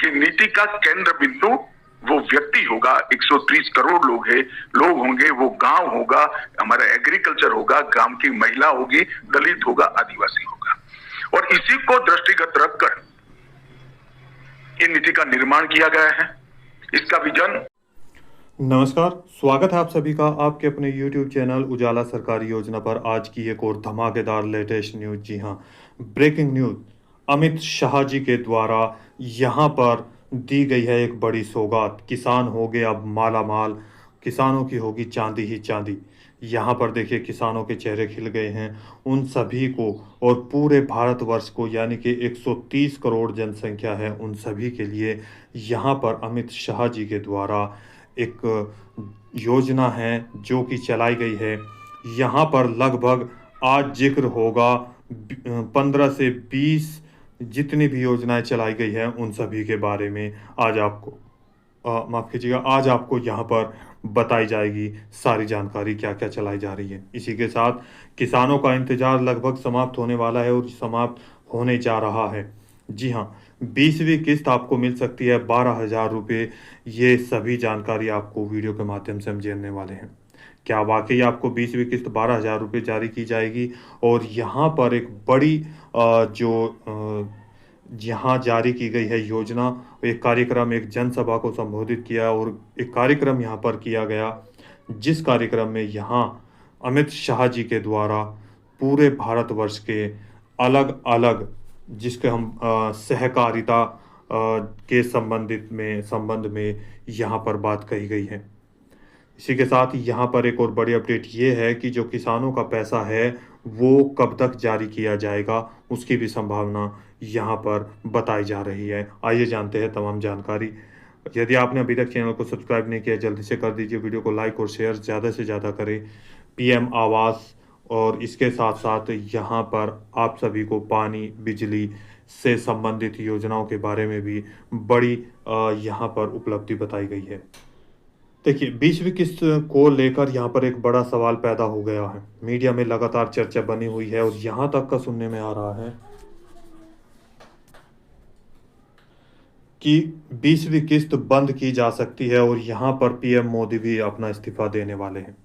कि नीति का केंद्र बिंदु वो व्यक्ति होगा। 130 करोड़ लोग होंगे, वो गांव होगा, हमारा एग्रीकल्चर होगा, ग्राम की महिला होगी, दलित होगा, आदिवासी होगा। और इसी को दृष्टिगत रखकर ये नीति का निर्माण किया गया है। इसका विजन। नमस्कार, स्वागत है आप सभी का आपके अपने YouTube चैनल उजाला सरकारी योजना पर। आज की एक और धमाकेदार लेटेस्ट न्यूज। जी हाँ, ब्रेकिंग न्यूज। अमित शाह जी के द्वारा यहाँ पर दी गई है एक बड़ी सौगात। किसान हो गए अब माला माल, किसानों की होगी चांदी ही चांदी। यहाँ पर देखिए किसानों के चेहरे खिल गए हैं। उन सभी को और पूरे भारतवर्ष को, यानी कि 130 करोड़ जनसंख्या है, उन सभी के लिए यहाँ पर अमित शाह जी के द्वारा एक योजना है जो कि चलाई गई है। यहाँ पर लगभग आज जिक्र होगा 15 से 20 जितनी भी योजनाएं चलाई गई हैं उन सभी के बारे में आज आपको माफ़ कीजिएगा, आज आपको यहाँ पर बताई जाएगी सारी जानकारी क्या क्या चलाई जा रही है। इसी के साथ किसानों का इंतज़ार लगभग समाप्त होने वाला है और समाप्त होने जा रहा है। जी हाँ, 20वीं किस्त आपको मिल सकती है 12,000 रुपये। ये सभी जानकारी आपको वीडियो के माध्यम से हम जानने वाले हैं। क्या वाकई आपको 20वीं किस्त 12,000 रुपये जारी की जाएगी? और यहाँ पर एक बड़ी यहाँ जारी की गई है योजना, एक कार्यक्रम, एक जनसभा को संबोधित किया और एक कार्यक्रम यहाँ पर किया गया, जिस कार्यक्रम में यहाँ अमित शाह जी के द्वारा पूरे भारतवर्ष के अलग अलग, जिसके हम सहकारिता के संबंध में यहाँ पर बात कही गई है। इसी के साथ यहाँ पर एक और बड़ी अपडेट ये है कि जो किसानों का पैसा है वो कब तक जारी किया जाएगा, उसकी भी संभावना यहाँ पर बताई जा रही है। आइए जानते हैं तमाम जानकारी। यदि आपने अभी तक चैनल को सब्सक्राइब नहीं किया, जल्दी से कर दीजिए। वीडियो को लाइक और शेयर ज़्यादा से ज़्यादा करें। पीएम आवास और इसके साथ साथ यहाँ पर आप सभी को पानी, बिजली से संबंधित योजनाओं के बारे में भी बड़ी यहाँ पर उपलब्धि बताई गई है। देखिए, 20वीं किस्त को लेकर यहाँ पर एक बड़ा सवाल पैदा हो गया है। मीडिया में लगातार चर्चा बनी हुई है और यहाँ तक का सुनने में आ रहा है कि 20वीं किस्त बंद की जा सकती है और यहाँ पर पीएम मोदी भी अपना इस्तीफा देने वाले हैं।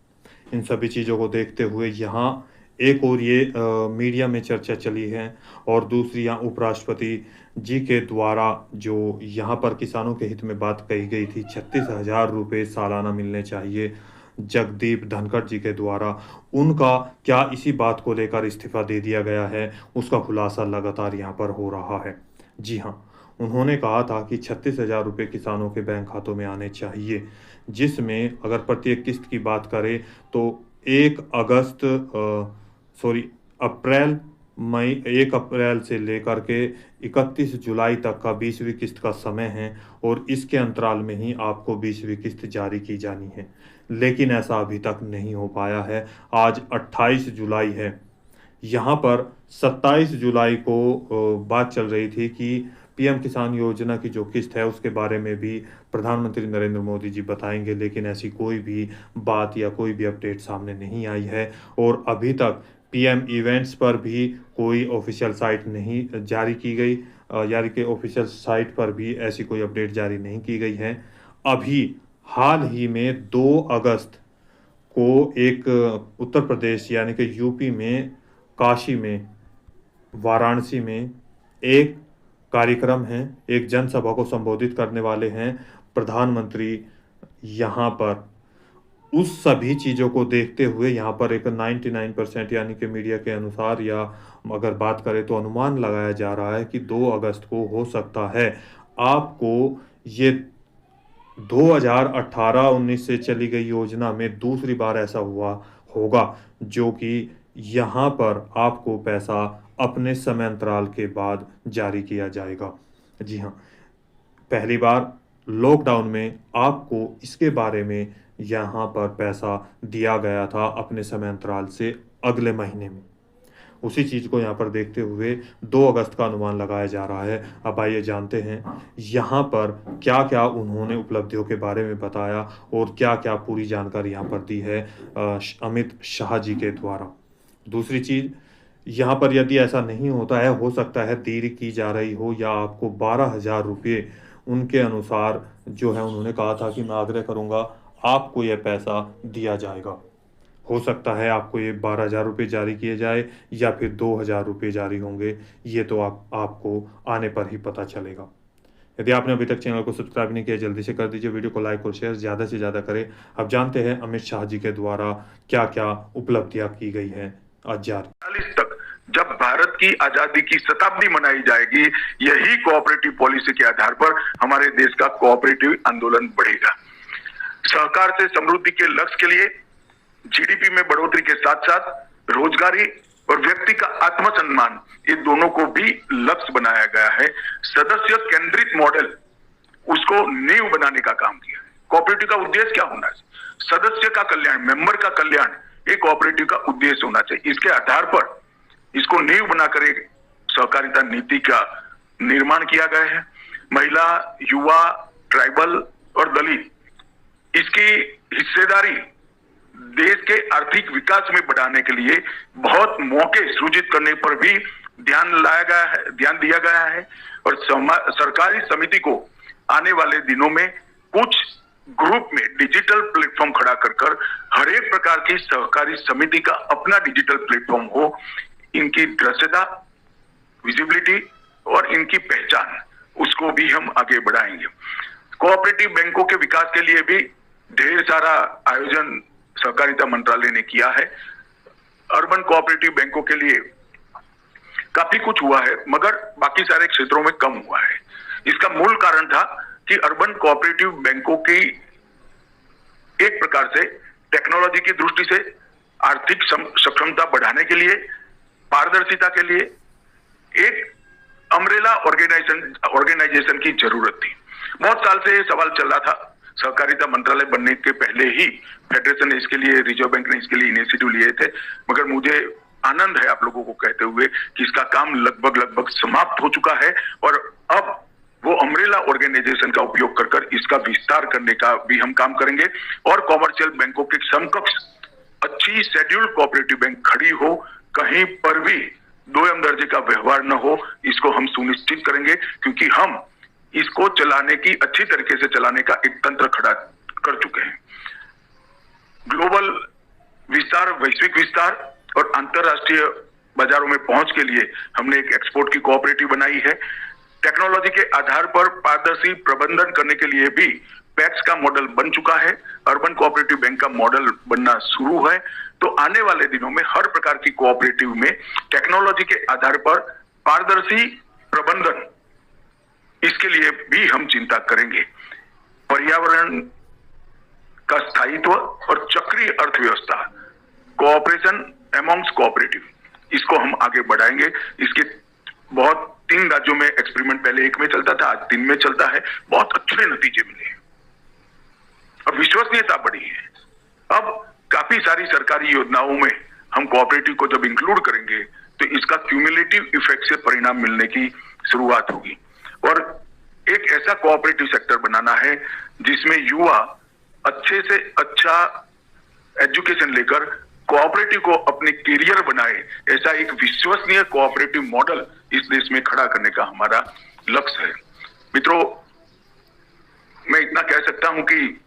इन सभी चीज़ों को देखते हुए यहाँ एक और ये मीडिया में चर्चा चली है और दूसरी यहाँ उपराष्ट्रपति जी के द्वारा जो यहाँ पर किसानों के हित में बात कही गई थी, 36,000 रुपये सालाना मिलने चाहिए, जगदीप धनखड़ जी के द्वारा, उनका क्या इसी बात को लेकर इस्तीफा दे दिया गया है, उसका खुलासा लगातार यहाँ पर हो रहा है। जी हाँ, उन्होंने कहा था कि 36,000 रुपये किसानों के बैंक खातों में आने चाहिए, जिसमें अगर प्रत्येक किस्त की बात करें तो 1 अप्रैल से लेकर के 31 जुलाई तक का 20वीं किस्त का समय है और इसके अंतराल में ही आपको 20वीं किस्त जारी की जानी है। लेकिन ऐसा अभी तक नहीं हो पाया है। आज 28 जुलाई है। यहाँ पर 27 जुलाई को बात चल रही थी कि पीएम किसान योजना की जो किस्त है उसके बारे में भी प्रधानमंत्री नरेंद्र मोदी जी बताएंगे, लेकिन ऐसी कोई भी बात या कोई भी अपडेट सामने नहीं आई है। और अभी तक पीएम इवेंट्स पर भी कोई ऑफिशियल साइट नहीं जारी की गई, यानी कि ऑफिशियल साइट पर भी ऐसी कोई अपडेट जारी नहीं की गई है। अभी हाल ही में 2 अगस्त को एक उत्तर प्रदेश यानी कि यूपी में काशी में, वाराणसी में एक कार्यक्रम है, एक जनसभा को संबोधित करने वाले हैं प्रधानमंत्री। यहाँ पर उस सभी चीज़ों को देखते हुए यहाँ पर एक 99% यानी कि मीडिया के अनुसार, या अगर बात करें तो अनुमान लगाया जा रहा है कि 2 अगस्त को हो सकता है आपको ये 2018-19 से चली गई योजना में दूसरी बार ऐसा हुआ होगा जो कि यहाँ पर आपको पैसा अपने समय अंतराल के बाद जारी किया जाएगा। जी हाँ, पहली बार लॉकडाउन में आपको इसके बारे में यहाँ पर पैसा दिया गया था अपने समय अंतराल से अगले महीने में। उसी चीज़ को यहाँ पर देखते हुए 2 अगस्त का अनुमान लगाया जा रहा है। अब आइए जानते हैं यहाँ पर क्या क्या उन्होंने उपलब्धियों के बारे में बताया और क्या क्या पूरी जानकारी यहाँ पर दी है अमित शाह जी के द्वारा। दूसरी चीज़, यहाँ पर यदि ऐसा नहीं होता है, हो सकता है देरी की जा रही हो या आपको 12,000 रुपये उनके अनुसार जो है उन्होंने कहा था कि मैं आग्रह करूँगा आपको ये पैसा दिया जाएगा। हो सकता है आपको ये 12,000 रुपये जारी किए जाए या फिर 2,000 रुपये जारी होंगे, ये तो आपको आने पर ही पता चलेगा। यदि आपने अभी तक चैनल को सब्सक्राइब नहीं किया, जल्दी से कर दीजिए, वीडियो को लाइक और शेयर ज़्यादा से ज़्यादा करें। अब जानते हैं अमित शाह जी के द्वारा क्या क्या उपलब्धियां की गई हैं आज जारी। तक जब भारत की आजादी की शताब्दी मनाई जाएगी, यही कोऑपरेटिव पॉलिसी के आधार पर हमारे देश का कोऑपरेटिव आंदोलन बढ़ेगा। सहकार से समृद्धि के लक्ष्य के लिए जीडीपी में बढ़ोतरी के साथ साथ रोजगारी और व्यक्ति का आत्मसम्मान, ये दोनों को भी लक्ष्य बनाया गया है। सदस्य केंद्रित मॉडल, उसको नींव बनाने का काम किया है। कोऑपरेटिव का उद्देश्य क्या होना है? सदस्य का कल्याण, मेंबर का कल्याण, ये कोऑपरेटिव का उद्देश्य होना चाहिए। इसके आधार पर इसको नींव बनाकर एक सहकारिता नीति का निर्माण किया गया है। महिला, युवा, ट्राइबल और दलित, इसकी हिस्सेदारी देश के आर्थिक विकास में बढ़ाने के लिए बहुत मौके सृजित करने पर भी ध्यान दिया गया है। और सरकारी समिति को आने वाले दिनों में कुछ ग्रुप में डिजिटल प्लेटफॉर्म खड़ा कर हर एक प्रकार की सहकारी समिति का अपना डिजिटल प्लेटफॉर्म हो। इनकी दृश्यता, विजिबिलिटी और इनकी पहचान, उसको भी हम आगे बढ़ाएंगे। कोऑपरेटिव बैंकों के विकास के लिए भी ढेर सारा आयोजन सहकारिता मंत्रालय ने किया है। अर्बन कोऑपरेटिव बैंकों के लिए काफी कुछ हुआ है, मगर बाकी सारे क्षेत्रों में कम हुआ है। इसका मूल कारण था कि अर्बन कोऑपरेटिव बैंकों की एक प्रकार से टेक्नोलॉजी की दृष्टि से आर्थिक सक्षमता बढ़ाने के लिए, पारदर्शिता के लिए एक अम्ब्रेला ऑर्गेनाइजेशन की जरूरत थी। बहुत साल से ये सवाल चल रहा था। सहकारिता मंत्रालय बनने के पहले ही फेडरेशन ने इसके लिए, रिजर्व बैंक ने इसके लिए इनिशिएटिव लिए थे, मगर मुझे आनंद है आप लोगों को कहते हुए कि इसका काम लगभग समाप्त हो चुका है और अब वो अम्ब्रेला ऑर्गेनाइजेशन का उपयोग कर इसका विस्तार करने का भी हम काम करेंगे और कॉमर्शियल बैंकों के समकक्ष अच्छी शेड्यूल्ड कोऑपरेटिव बैंक खड़ी हो, कहीं पर भी दोयम दर्जे का व्यवहार न हो, इसको हम सुनिश्चित करेंगे, क्योंकि हम इसको चलाने की, अच्छी तरीके से चलाने का एक तंत्र खड़ा कर चुके हैं। ग्लोबल विस्तार, वैश्विक विस्तार और अंतरराष्ट्रीय बाजारों में पहुंच के लिए हमने एक एक्सपोर्ट की कोऑपरेटिव बनाई है। टेक्नोलॉजी के आधार पर पारदर्शी प्रबंधन करने के लिए भी पैक्स का मॉडल बन चुका है। अर्बन कोऑपरेटिव बैंक का मॉडल बनना शुरू है। तो आने वाले दिनों में हर प्रकार की कोऑपरेटिव में टेक्नोलॉजी के आधार पर पारदर्शी प्रबंधन, इसके लिए भी हम चिंता करेंगे। पर्यावरण का स्थायित्व और चक्रीय अर्थव्यवस्था, कोऑपरेशन अमॉन्ग्स कोऑपरेटिव, इसको हम आगे बढ़ाएंगे। इसके बहुत 3 राज्यों में एक्सपेरिमेंट पहले 1 में चलता था, आज 3 में चलता है। बहुत अच्छे नतीजे मिले और विश्वसनीयता बढ़ी है। अब काफी सारी सरकारी योजनाओं में हम कोऑपरेटिव को जब इंक्लूड करेंगे तो इसका क्यूमुलेटिव इफेक्ट से परिणाम मिलने की शुरुआत होगी। और एक ऐसा कोऑपरेटिव सेक्टर बनाना है जिसमें युवा अच्छे से अच्छा एजुकेशन लेकर कोऑपरेटिव को अपने करियर बनाए। ऐसा एक विश्वसनीय कोऑपरेटिव मॉडल इस देश में खड़ा करने का हमारा लक्ष्य है। मित्रों, मैं इतना कह सकता हूं कि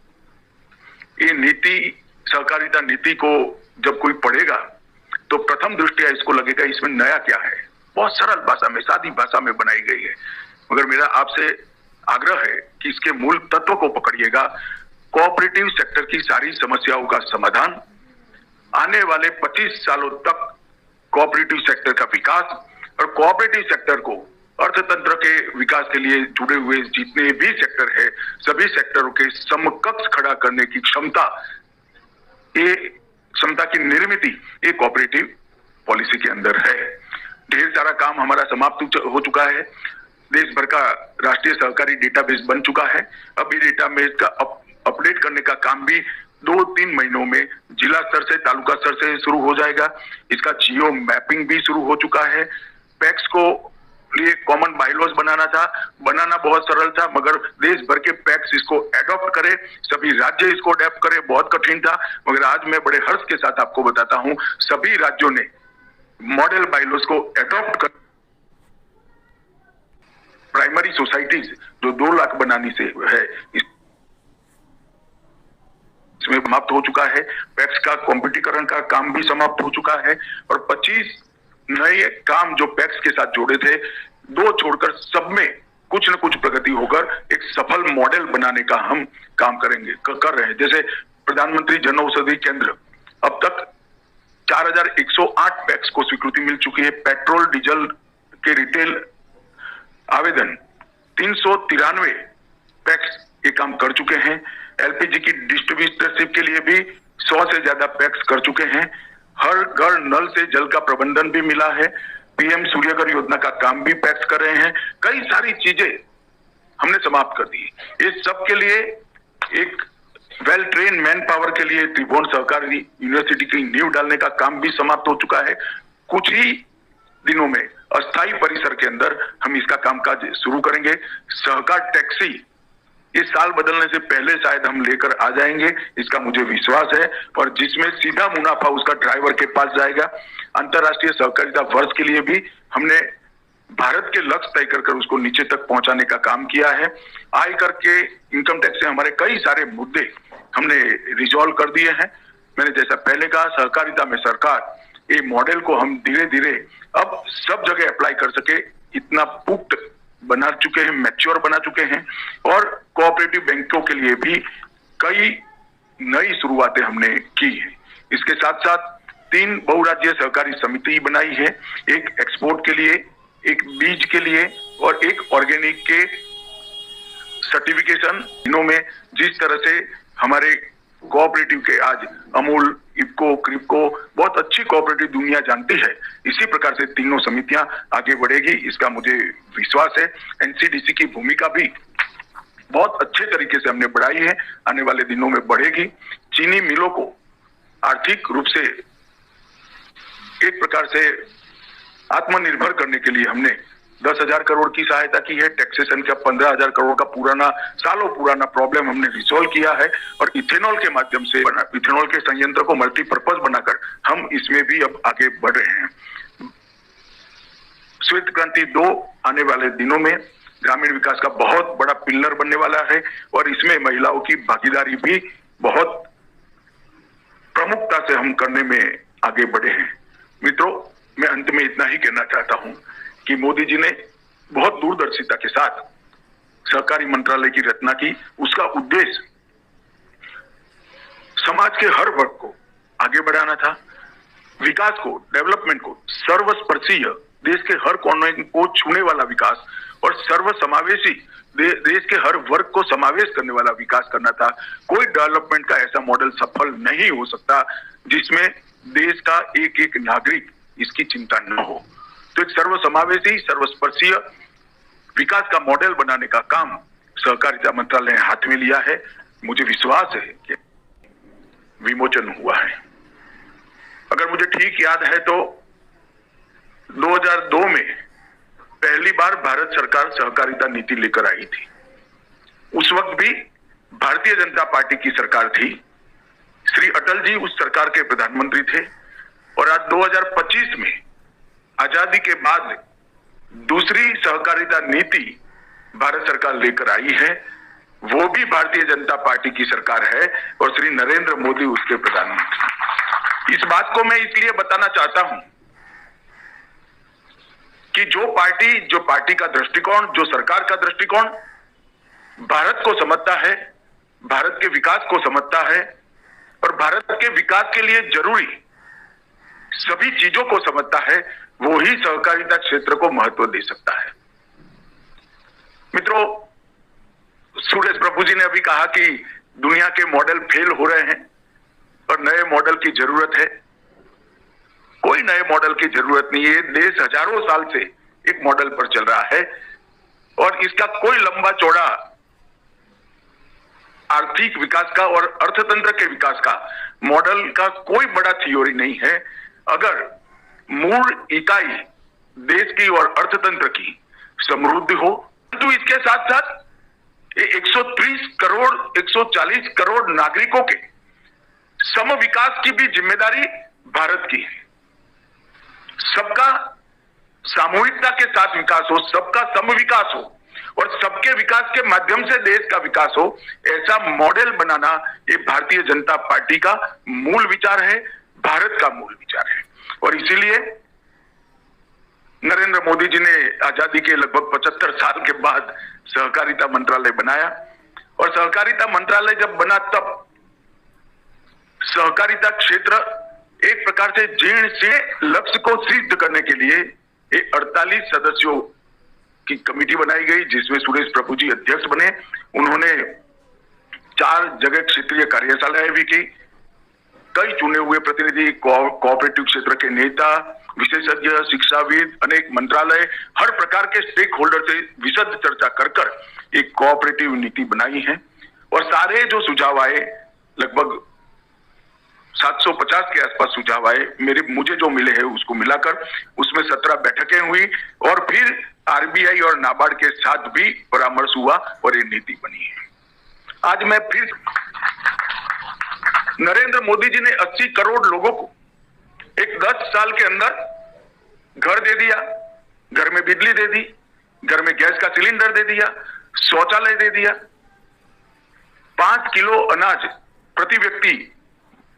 ये नीति, सहकारिता नीति को जब कोई पढ़ेगा तो प्रथम दृष्टया इसको लगेगा इसमें नया क्या है। बहुत सरल भाषा में, सादी भाषा में बनाई गई है, मगर मेरा आपसे आग्रह है कि इसके मूल तत्व को पकड़िएगा। कोऑपरेटिव सेक्टर की सारी समस्याओं का समाधान, आने वाले 25 सालों तक कोऑपरेटिव सेक्टर का विकास और कोऑपरेटिव सेक्टर को अर्थतंत्र के विकास के लिए जुड़े हुए जितने भी सेक्टर है, सभी सेक्टरों के समकक्ष खड़ा करने की क्षमता, ये क्षमता की निर्मित ये कोऑपरेटिव पॉलिसी के अंदर है। ढेर सारा काम हमारा समाप्त हो चुका है। देश भर का राष्ट्रीय सहकारी डेटाबेस बन चुका है। अब ये डेटाबेस का अपडेट करने का काम भी 2-3 महीनों में जिला स्तर से, तालुका स्तर से शुरू हो जाएगा। इसका जियो मैपिंग भी शुरू हो चुका है। पैक्स को लिए कॉमन बायलॉज बनाना बहुत सरल था, मगर देश भर के पैक्स इसको एडॉप्ट करे, सभी राज्य इसको अडॉप्ट करे, बहुत कठिन था। मगर आज मैं बड़े हर्ष के साथ आपको बताता हूं, सभी राज्यों ने मॉडल बायलॉज को एडॉप्ट कर प्राइमरी सोसाइटीज जो 2 लाख बनाने से है, इसमें समाप्त हो चुका है। पैक्स का कॉम्पिटिकरण का काम भी समाप्त हो चुका है और 25 नए काम जो पैक्स के साथ जोड़े थे, 2 छोड़कर सब में कुछ न कुछ प्रगति होकर एक सफल मॉडल बनाने का हम काम करेंगे, कर रहे हैं। जैसे प्रधानमंत्री जन औषधि केंद्र, अब तक 4108 पैक्स को स्वीकृति मिल चुकी है। पेट्रोल डीजल के रिटेल आवेदन 393 पैक्स ये काम कर चुके हैं। एलपीजी की डिस्ट्रीब्यूटरशिप के लिए भी 100 से ज्यादा पैक्स कर चुके हैं। हर घर नल से जल का प्रबंधन भी मिला है। पीएम सूर्यघर योजना का काम भी पैक्स कर रहे हैं। कई सारी चीजें हमने समाप्त कर दी। इस सब के लिए एक वेल ट्रेन मैन पावर के लिए त्रिभुवन सहकारी यूनिवर्सिटी की नींव डालने का काम भी समाप्त हो चुका है। कुछ ही दिनों में अस्थायी परिसर के अंदर हम इसका कामकाज शुरू करेंगे। सहकार टैक्सी इस साल बदलने से पहले शायद हम लेकर आ जाएंगे, इसका मुझे विश्वास है, और जिसमें सीधा मुनाफा उसका ड्राइवर के पास जाएगा। अंतर्राष्ट्रीय सहकारिता वर्ष के लिए भी हमने भारत के लक्ष्य तय कर उसको नीचे तक पहुंचाने का काम किया है। आयकर के इनकम टैक्स से हमारे कई सारे मुद्दे हमने रिजॉल्व कर दिए हैं। मैंने जैसा पहले कहा, सहकारिता में सरकार ये मॉडल को हम धीरे धीरे अब सब जगह अप्लाई कर सके, इतना पुख्त बना चुके हैं, मैच्योर बना चुके हैं। और कोऑपरेटिव बैंकों के लिए भी कई नई शुरुआतें हमने की है। इसके साथ साथ 3 बहुराज्यीय सहकारी समिति बनाई है, एक एक्सपोर्ट के लिए, एक बीज के लिए और एक ऑर्गेनिक के सर्टिफिकेशन। इनों में जिस तरह से हमारे कोऑपरेटिव के आज अमूल, इफको, क्रिप्को बहुत अच्छी कोऑपरेटिव दुनिया जानती है, इसी प्रकार से तीनों समितियां आगे बढ़ेगी, इसका मुझे विश्वास है। एनसीडीसी की भूमिका भी बहुत अच्छे तरीके से हमने बढ़ाई है, आने वाले दिनों में बढ़ेगी। चीनी मिलों को आर्थिक रूप से एक प्रकार से आत्मनिर्भर करने के लिए हमने 10,000 करोड़ की सहायता की है। टैक्सेशन का 15,000 करोड़ का सालों पुराना प्रॉब्लम हमने रिसॉल्व किया है और इथेनॉल के माध्यम से इथेनॉल के संयंत्र को मल्टीपर्पज बनाकर हम इसमें भी अब आगे बढ़ रहे हैं। श्वेत क्रांति 2 आने वाले दिनों में ग्रामीण विकास का बहुत बड़ा पिलर बनने वाला है और इसमें महिलाओं की भागीदारी भी बहुत प्रमुखता से हम करने में आगे बढ़े हैं। मित्रों, मैं अंत में इतना ही कहना चाहता हूं कि मोदी जी ने बहुत दूरदर्शिता के साथ सहकारी मंत्रालय की रचना की। उसका उद्देश्य समाज के हर वर्ग को आगे बढ़ाना था, विकास को, डेवलपमेंट को, सर्वस्पर्शीय, देश के हर कोने को छूने वाला विकास और सर्वसमावेशी, देश के हर वर्ग को समावेश करने वाला विकास करना था। कोई डेवलपमेंट का ऐसा मॉडल सफल नहीं हो सकता जिसमें देश का एक एक नागरिक इसकी चिंता न हो। तो एक सर्वसमावेशी, सर्वस्पर्शीय विकास का मॉडल बनाने का काम सहकारिता मंत्रालय ने हाथ में लिया है। मुझे विश्वास है कि विमोचन हुआ है। अगर मुझे ठीक याद है तो 2002 में पहली बार भारत सरकार सहकारिता नीति लेकर आई थी। उस वक्त भी भारतीय जनता पार्टी की सरकार थी। श्री अटल जी उस सरकार के प्रधानमंत्री थे और आज 2025 में आजादी के बाद दूसरी सहकारिता नीति भारत सरकार लेकर आई है। वो भी भारतीय जनता पार्टी की सरकार है और श्री नरेंद्र मोदी उसके प्रधानमंत्री। इस बात को मैं इसलिए बताना चाहता हूं कि जो पार्टी का दृष्टिकोण, जो सरकार का दृष्टिकोण भारत को समझता है, भारत के विकास को समझता है और भारत के विकास के लिए जरूरी सभी चीजों को समझता है, वो ही सहकारिता क्षेत्र को महत्व दे सकता है। मित्रों, सुरेश प्रभु जी ने अभी कहा कि दुनिया के मॉडल फेल हो रहे हैं और नए मॉडल की जरूरत है। कोई नए मॉडल की जरूरत नहीं है। देश हजारों साल से एक मॉडल पर चल रहा है और इसका कोई लंबा चौड़ा आर्थिक विकास का और अर्थतंत्र के विकास का मॉडल का कोई बड़ा थ्योरी नहीं है। अगर मूल इकाई देश की और अर्थतंत्र की समृद्धि हो, तो इसके साथ साथ 130 करोड़ 140 करोड़ नागरिकों के सम विकास की भी जिम्मेदारी भारत की है। सबका सामूहिकता के साथ विकास हो, सबका सम विकास हो, और सबके विकास के माध्यम से देश का विकास हो, ऐसा मॉडल बनाना ये भारतीय जनता पार्टी का मूल विचार है, भारत का मूल विचार है। और इसीलिए नरेंद्र मोदी जी ने आजादी के लगभग 75 साल के बाद सहकारिता मंत्रालय बनाया, और सहकारिता मंत्रालय जब बना तब सहकारिता क्षेत्र एक प्रकार से जीर्ण से लक्ष्य को सिद्ध करने के लिए एक 48 सदस्यों की कमेटी बनाई गई, जिसमें सुरेश प्रभु जी अध्यक्ष बने। उन्होंने 4 जगह क्षेत्रीय कार्यशालाएं भी की, कई चुने हुए प्रतिनिधि, कोऑपरेटिव क्षेत्र के नेता, विशेषज्ञ, शिक्षाविद, अनेक मंत्रालय, हर प्रकार के स्टेक होल्डर से विशद चर्चा कर एक कोऑपरेटिव नीति बनाई है। और सारे जो सुझाव आए, लगभग 750 के आसपास सुझाव आए, मुझे जो मिले हैं उसको मिलाकर उसमें 17 बैठकें हुई, और फिर आरबीआई और नाबार्ड के साथ भी परामर्श हुआ और ये नीति बनी है। आज मैं फिर नरेंद्र मोदी जी ने 80 करोड़ लोगों को एक 10 साल के अंदर घर दे दिया, घर में बिजली दे दी, घर में गैस का सिलेंडर दे दिया, शौचालय दे दिया, 5 किलो अनाज प्रति व्यक्ति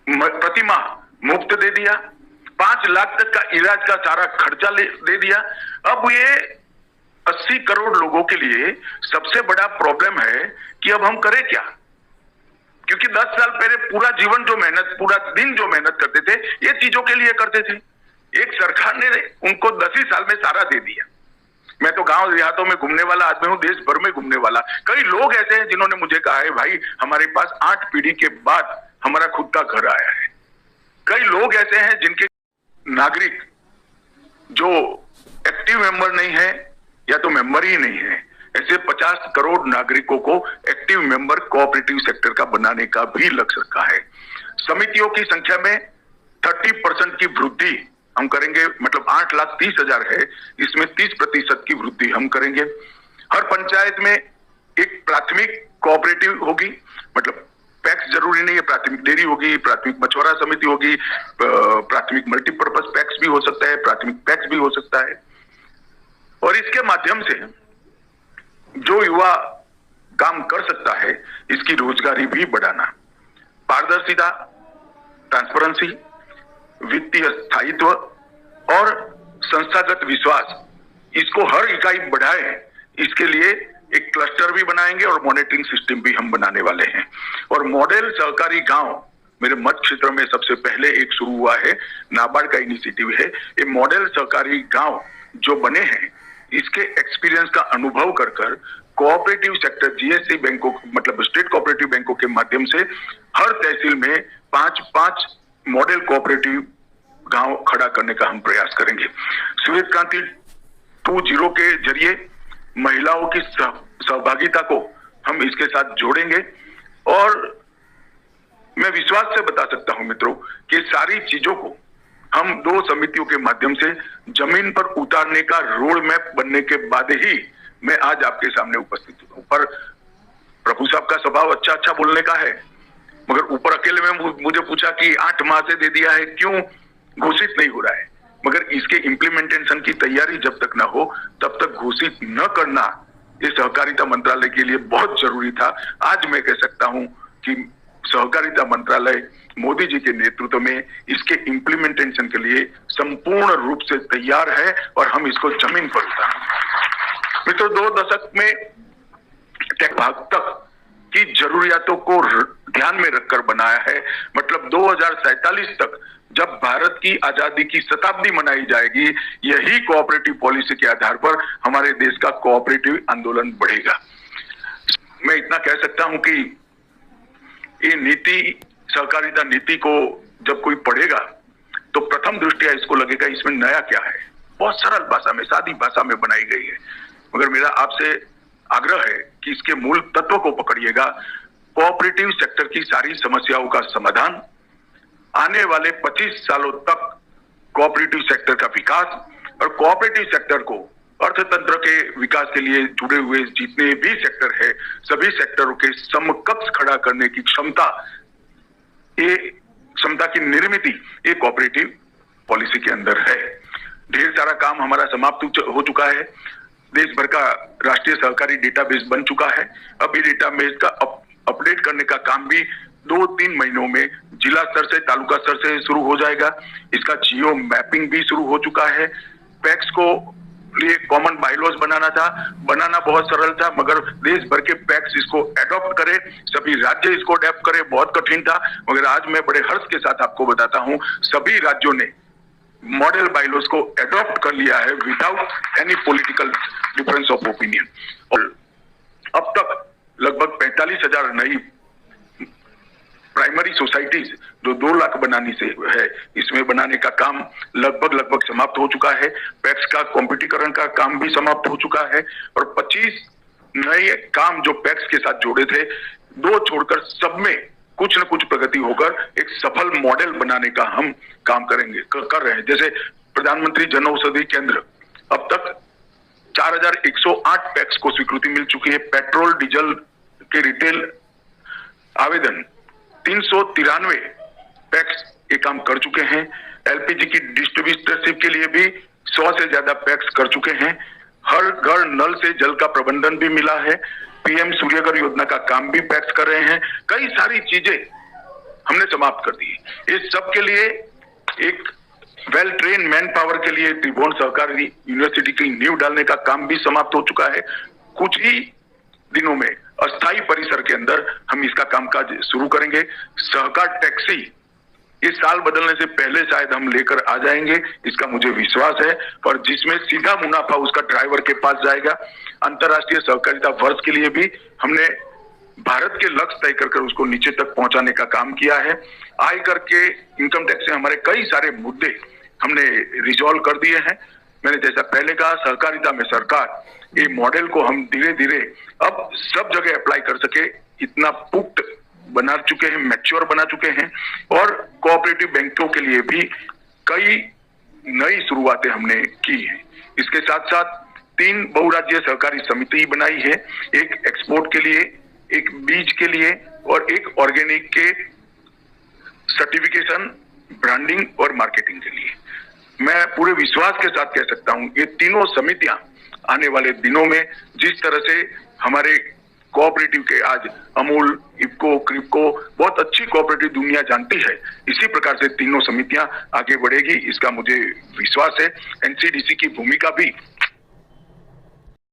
प्रति माह मुफ्त दे दिया, 5 लाख तक का इलाज का सारा खर्चा दे दिया। अब ये 80 करोड़ लोगों के लिए सबसे बड़ा प्रॉब्लम है कि अब हम करें क्या, क्योंकि 10 साल पहले पूरा जीवन जो मेहनत, पूरा दिन जो मेहनत करते थे, ये चीजों के लिए करते थे। एक सरकार ने उनको 10 ही साल में सारा दे दिया। मैं तो गांव देहातों में घूमने वाला आदमी हूं, देश भर में घूमने वाला। कई लोग ऐसे हैं जिन्होंने मुझे कहा है, भाई हमारे पास 8 पीढ़ी के बाद हमारा खुद का घर आया है। कई लोग ऐसे हैं जिनके नागरिक जो एक्टिव मेंबर नहीं है या तो मेंबर ही नहीं है, ऐसे 50 करोड़ नागरिकों को एक्टिव मेंबर कोऑपरेटिव सेक्टर का बनाने का भी लक्ष्य रखा है। समितियों की संख्या में 30% की वृद्धि हम करेंगे, मतलब 8,30,000 है, इसमें 30% की वृद्धि हम करेंगे। हर पंचायत में एक प्राथमिक कोऑपरेटिव होगी, मतलब पैक्स जरूरी नहीं है, प्राथमिक डेयरी होगी, प्राथमिक मछुआरा समिति होगी, प्राथमिक मल्टीपर्पज पैक्स भी हो सकता है, प्राथमिक पैक्स भी हो सकता है। और इसके माध्यम से जो युवा काम कर सकता है, इसकी रोजगारी भी बढ़ाना, पारदर्शिता, ट्रांसपेरेंसी, वित्तीय स्थायित्व और संस्थागत विश्वास, इसको हर इकाई बढ़ाए, इसके लिए एक क्लस्टर भी बनाएंगे और मॉनिटरिंग सिस्टम भी हम बनाने वाले हैं। और मॉडल सहकारी गांव मेरे मत क्षेत्र में सबसे पहले एक शुरू हुआ है, नाबार्ड का इनिशिएटिव है। ये मॉडल सहकारी गांव जो बने हैं, इसके एक्सपीरियंस का अनुभव कर कोऑपरेटिव सेक्टर, जीएससी बैंकों, मतलब स्टेट कोऑपरेटिव बैंकों के माध्यम से हर तहसील में 5-5 मॉडल कोऑपरेटिव गांव खड़ा करने का हम प्रयास करेंगे। श्वेत क्रांति 2.0 के जरिए महिलाओं की सहभागिता को हम इसके साथ जोड़ेंगे। और मैं विश्वास से बता सकता हूं मित्रों कि सारी चीजों को हम 2 समितियों के माध्यम से जमीन पर उतारने का रोड मैप बनने के बाद ही मैं आज आपके सामने उपस्थित हूं। पर प्रभु साहब का स्वभाव अच्छा बोलने का है, मगर ऊपर अकेले में मुझे पूछा कि 8 माह से दे दिया है, क्यों घोषित नहीं हो रहा है? मगर इसके इम्प्लीमेंटेशन की तैयारी जब तक ना हो तब तक घोषित न करना ये सहकारिता मंत्रालय के लिए बहुत जरूरी था। आज मैं कह सकता हूं कि सहकारिता मंत्रालय मोदी जी के नेतृत्व में इसके इम्प्लीमेंटेशन के लिए संपूर्ण रूप से तैयार है और हम इसको जमीन पर उतारेंगे। मित्रों, 2 दशक में टेक भाग तक की जरूरियातों को ध्यान में रखकर बनाया है। मतलब 2047 तक जब भारत की आजादी की शताब्दी मनाई जाएगी, यही कोऑपरेटिव पॉलिसी के आधार पर हमारे देश का कोऑपरेटिव आंदोलन बढ़ेगा। मैं इतना कह सकता हूं कि ये नीति, सहकारिता नीति को जब कोई पढ़ेगा तो प्रथम दृष्टिया इसको लगेगा इसमें नया क्या है। बहुत सरल भाषा में, सादी भाषा में बनाई गई है, मगर मेरा आपसे आग्रह है कि इसके मूल तत्व को पकड़िएगा। कोऑपरेटिव सेक्टर की सारी समस्याओं का समाधान, आने वाले 25 सालों तक कोऑपरेटिव सेक्टर का विकास और कोऑपरेटिव सेक्टर को अर्थतंत्र के विकास के लिए जुड़े हुए जितने भी सेक्टर है, सभी सेक्टरों के समकक्ष खड़ा करने की क्षमता, ये क्षमता की निर्मित ये कोऑपरेटिव पॉलिसी के अंदर है। ढेर सारा काम हमारा समाप्त हो चुका है। देश भर का राष्ट्रीय सहकारी डेटाबेस बन चुका है। अब ये डेटाबेस का अपडेट करने का काम भी 2-3 महीनों में जिला स्तर से, तालुका स्तर से शुरू हो जाएगा। इसका जियो मैपिंग भी शुरू हो चुका है। पैक्स को लिए कॉमन बायलॉज बनाना बहुत सरल था, मगर देश भर के पैक्स इसको एडॉप्ट करे, सभी राज्य इसको अडॉप्ट करे, बहुत कठिन था। मगर आज मैं बड़े हर्ष के साथ आपको बताता हूं, सभी राज्यों ने मॉडल बायलॉज को एडॉप्ट कर लिया है without any political difference of opinion. और अब तक लगभग 45,000 नई प्राइमरी सोसाइटीज जो 2 लाख बनाने से है, इसमें बनाने का काम लगभग समाप्त हो चुका है। पैक्स का कॉम्पिटिकरण का काम भी समाप्त हो चुका है और 25 नए काम जो पैक्स के साथ जोड़े थे, 2 छोड़कर सब में कुछ न कुछ प्रगति होकर एक सफल मॉडल बनाने का हम काम कर रहे हैं। जैसे प्रधानमंत्री जन औषधि केंद्र, अब तक 4,108 पैक्स को स्वीकृति मिल चुकी है। पेट्रोल डीजल के रिटेल आवेदन 393 पैक्स ये काम कर चुके हैं। एलपीजी की डिस्ट्रीब्यूटरशिप के लिए भी 100 से ज्यादा पैक्स कर चुके हैं। हर घर नल से जल का प्रबंधन भी मिला है। पीएम सूर्यघर योजना का काम भी पैक्स कर रहे हैं। कई सारी चीजें हमने समाप्त कर दी। इस सब के लिए एक वेल ट्रेन मैन पावर के लिए त्रिभुवन सहकारी यूनिवर्सिटी की नींव डालने का काम भी समाप्त हो चुका है। कुछ ही दिनों में अस्थायी परिसर के अंदर हम इसका कामकाज शुरू करेंगे। सहकार टैक्सी इस साल बदलने से पहले शायद हम लेकर आ जाएंगे, इसका मुझे विश्वास है, और जिसमें सीधा मुनाफा उसका ड्राइवर के पास जाएगा। अंतर्राष्ट्रीय सहकारिता वर्ष के लिए भी हमने भारत के लक्ष्य तय कर उसको नीचे तक पहुंचाने का काम किया है। आयकर के, इनकम टैक्स से हमारे कई सारे मुद्दे हमने रिजॉल्व कर दिए हैं। मैंने जैसा पहले कहा, सहकारिता में सरकार, ये मॉडल को हम धीरे धीरे अब सब जगह अप्लाई कर सके इतना पुख्त बना चुके हैं, मैच्योर बना चुके हैं। और कोऑपरेटिव बैंकों के लिए भी कई नई शुरुआतें हमने की हैं। इसके साथ साथ 3 बहुराज्यीय सहकारी समिति बनाई है, एक एक्सपोर्ट के लिए, एक बीज के लिए और एक ऑर्गेनिक के सर्टिफिकेशन, ब्रांडिंग और मार्केटिंग के लिए। मैं पूरे विश्वास के साथ कह सकता हूं, ये तीनों समितियां आने वाले दिनों में जिस तरह से हमारे कोऑपरेटिव के आज अमूल, इफको, क्रिप्को बहुत अच्छी कोऑपरेटिव दुनिया जानती है, इसी प्रकार से तीनों समितियां आगे बढ़ेगी, इसका मुझे विश्वास है। एनसीडीसी की भूमिका भी